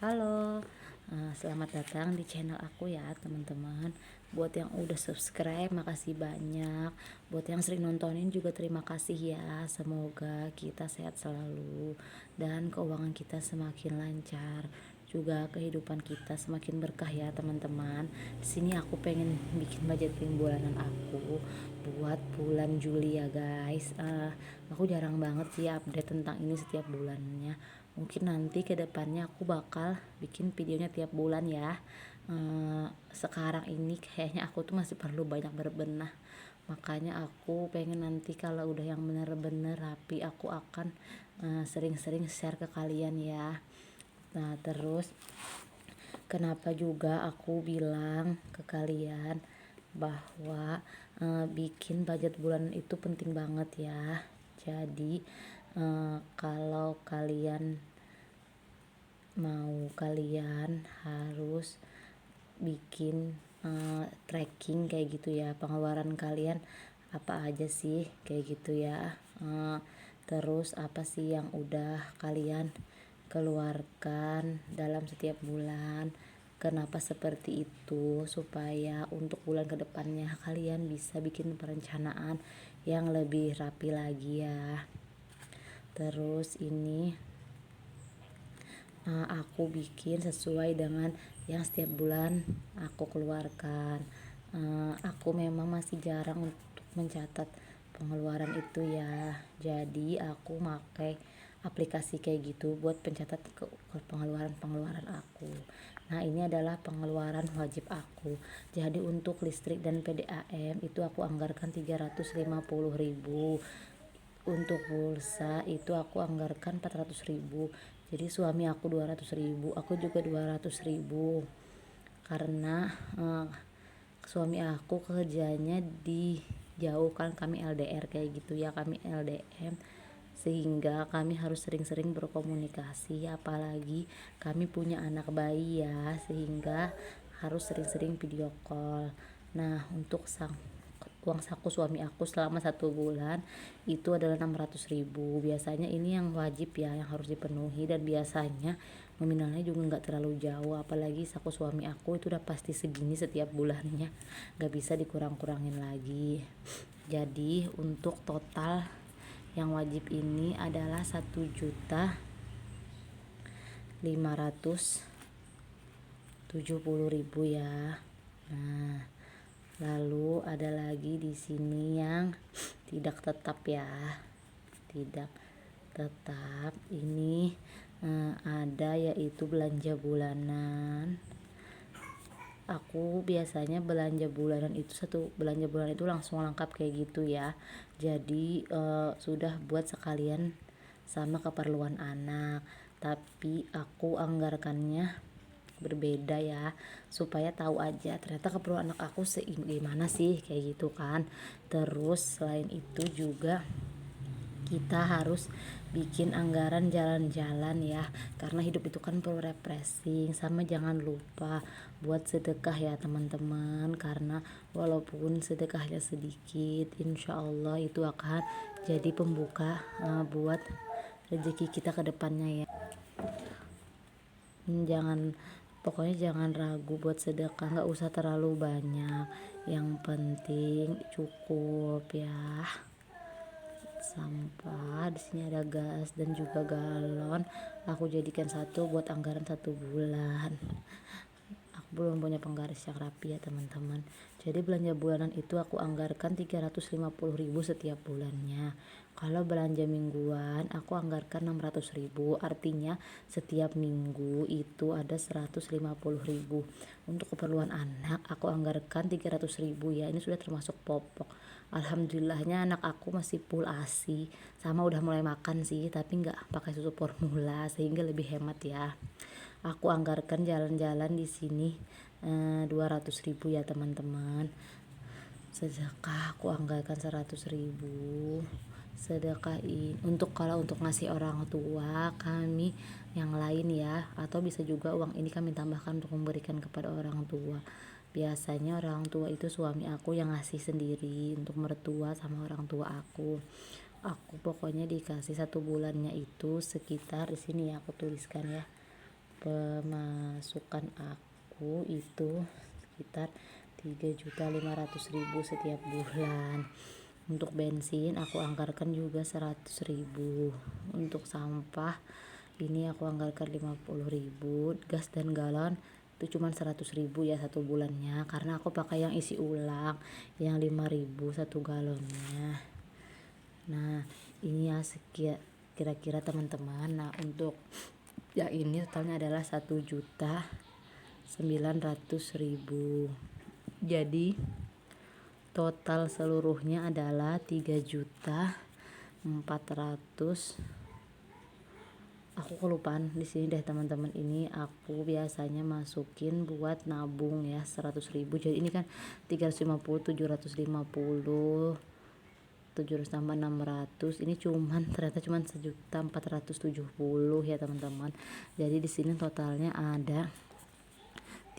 Halo, selamat datang di channel aku ya teman-teman. Buat yang udah subscribe, makasih banyak. Buat yang sering nontonin juga terima kasih ya. Semoga kita sehat selalu dan keuangan kita semakin lancar. Juga kehidupan kita semakin berkah ya teman-teman. Di sini aku pengen bikin budgeting bulanan aku buat bulan Juli ya guys. Aku jarang banget sih update tentang ini setiap bulannya. Mungkin nanti kedepannya aku bakal bikin videonya tiap bulan ya. Sekarang ini kayaknya aku tuh masih perlu banyak berbenah, makanya aku pengen nanti kalau udah yang bener-bener rapi aku akan sering-sering share ke kalian ya. Nah terus kenapa juga aku bilang ke kalian bahwa bikin budget bulanan itu penting banget ya. Jadi kalau kalian harus bikin tracking kayak gitu ya, pengeluaran kalian apa aja sih kayak gitu ya. Terus apa sih yang udah kalian keluarkan dalam setiap bulan, kenapa seperti itu, supaya untuk bulan kedepannya kalian bisa bikin perencanaan yang lebih rapi lagi ya. Terus ini aku bikin sesuai dengan yang setiap bulan aku keluarkan. Aku memang masih jarang untuk mencatat pengeluaran itu ya, jadi aku pakai aplikasi kayak gitu buat pencatat pengeluaran aku. Nah ini adalah pengeluaran wajib aku. Jadi untuk listrik dan PDAM itu aku anggarkan 350.000. Untuk pulsa itu aku anggarkan 400.000. Jadi suami aku 200.000, aku juga 200.000. Karena suami aku kerjanya di jauh kan, kami LDR kayak gitu ya, kami LDM, sehingga kami harus sering-sering berkomunikasi, apalagi kami punya anak bayi ya, sehingga harus sering-sering video call. Nah untuk uang saku suami aku selama 1 bulan itu adalah 600.000. Biasanya ini yang wajib ya, yang harus dipenuhi, dan biasanya nominalnya juga nggak terlalu jauh, apalagi saku suami aku itu udah pasti segini setiap bulannya, nggak bisa dikurang-kurangin lagi. Jadi untuk total yang wajib ini adalah 1.570.000 ya. Nah lalu ada lagi di sini yang tidak tetap ya, tidak tetap ini ada, yaitu belanja bulanan. Aku biasanya belanja bulanan itu belanja bulanan itu langsung lengkap kayak gitu ya. Jadi sudah buat sekalian sama keperluan anak, tapi aku anggarkannya berbeda ya, supaya tahu aja ternyata keperluan anak aku gimana sih kayak gitu kan. Terus selain itu juga kita harus bikin anggaran jalan-jalan ya, karena hidup itu kan perlu refreshing. Sama jangan lupa buat sedekah ya teman-teman, karena walaupun sedekahnya sedikit, insya Allah itu akan jadi pembuka buat rezeki kita ke depannya ya. Pokoknya jangan ragu buat sedekah, nggak usah terlalu banyak, yang penting cukup ya. Sampah di sini ada gas dan juga galon, aku jadikan satu buat anggaran 1 bulan. Aku belum punya penggaris yang rapi ya teman-teman. Jadi belanja bulanan itu aku anggarkan 350.000 setiap bulannya. Kalau belanja mingguan aku anggarkan 600.000, artinya setiap minggu itu ada 150.000. Untuk keperluan anak aku anggarkan 300.000 ya, ini sudah termasuk popok. Alhamdulillahnya anak aku masih full ASI, sama udah mulai makan sih, tapi nggak pakai susu formula sehingga lebih hemat ya. Aku anggarkan jalan-jalan di sini 200.000 ya teman-teman. Sedekah aku anggarkan 100.000. Sedekah untuk kalau untuk ngasih orang tua kami yang lain ya, atau bisa juga uang ini kami tambahkan untuk memberikan kepada orang tua. Biasanya orang tua itu suami aku yang ngasih sendiri untuk mertua sama orang tua aku. Aku pokoknya dikasih 1 bulannya itu sekitar, di sini ya aku tuliskan ya, pemasukan aku itu sekitar 3.500.000 setiap bulan. Untuk bensin aku anggarkan juga 100.000. Untuk sampah ini aku anggarkan 50.000. Gas dan galon itu cuma 100.000 ya satu bulannya, karena aku pakai yang isi ulang yang 5.000 satu galonnya. Nah ini ya kira-kira teman-teman. Nah untuk ya ini totalnya adalah 1.900.000. Jadi total seluruhnya adalah 3.400.000. Aku kelupaan di sini deh teman-teman. Ini aku biasanya masukin buat nabung ya 100.000. Jadi ini kan 350, 750, 700 tambah 600. Ini ternyata cuman 1.470 ya teman-teman. Jadi di sini totalnya ada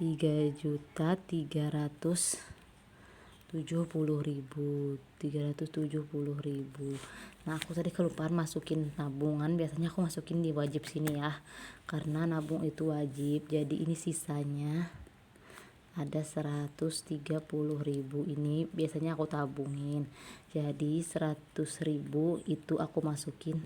3.370.000. Nah aku tadi kelupaan masukin tabungan. Biasanya aku masukin di wajib sini ya, karena nabung itu wajib. Jadi ini sisanya ada 130.000. Ini biasanya aku tabungin. Jadi 100.000 itu aku masukin